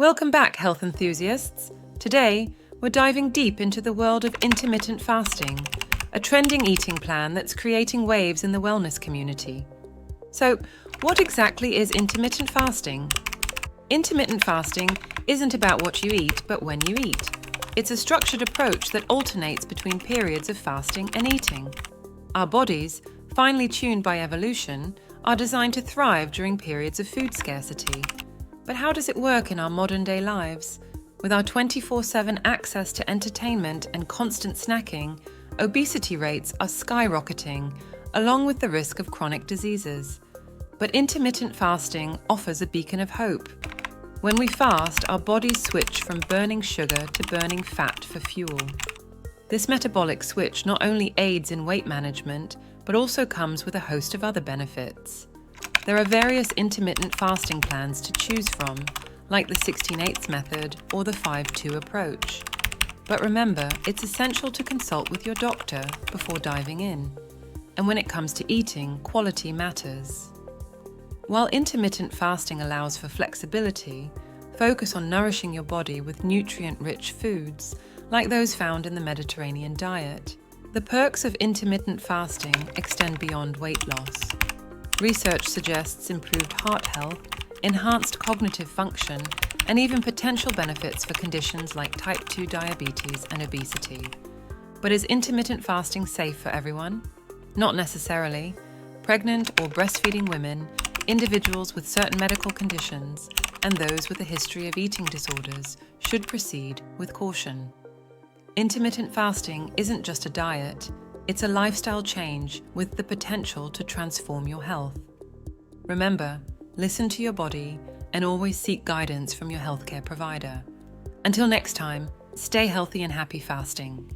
Welcome back, health enthusiasts. Today, we're diving deep into the world of intermittent fasting, a trending eating plan that's creating waves in the wellness community. So, what exactly is intermittent fasting? Intermittent fasting isn't about what you eat, but when you eat. It's a structured approach that alternates between periods of fasting and eating. Our bodies, finely tuned by evolution, are designed to thrive during periods of food scarcity. But how does it work in our modern-day lives? With our 24/7 access to entertainment and constant snacking, obesity rates are skyrocketing, along with the risk of chronic diseases. But intermittent fasting offers a beacon of hope. When we fast, our bodies switch from burning sugar to burning fat for fuel. This metabolic switch not only aids in weight management, but also comes with a host of other benefits. There are various intermittent fasting plans to choose from, like the 16/8 method or the 5-2 approach. But remember, it's essential to consult with your doctor before diving in. And when it comes to eating, quality matters. While intermittent fasting allows for flexibility, focus on nourishing your body with nutrient-rich foods, like those found in the Mediterranean diet. The perks of intermittent fasting extend beyond weight loss. Research suggests improved heart health, enhanced cognitive function, and even potential benefits for conditions like type 2 diabetes and obesity. But is intermittent fasting safe for everyone? Not necessarily. Pregnant or breastfeeding women, individuals with certain medical conditions, and those with a history of eating disorders should proceed with caution. Intermittent fasting isn't just a diet, it's a lifestyle change with the potential to transform your health. Remember, listen to your body and always seek guidance from your healthcare provider. Until next time, stay healthy and happy fasting.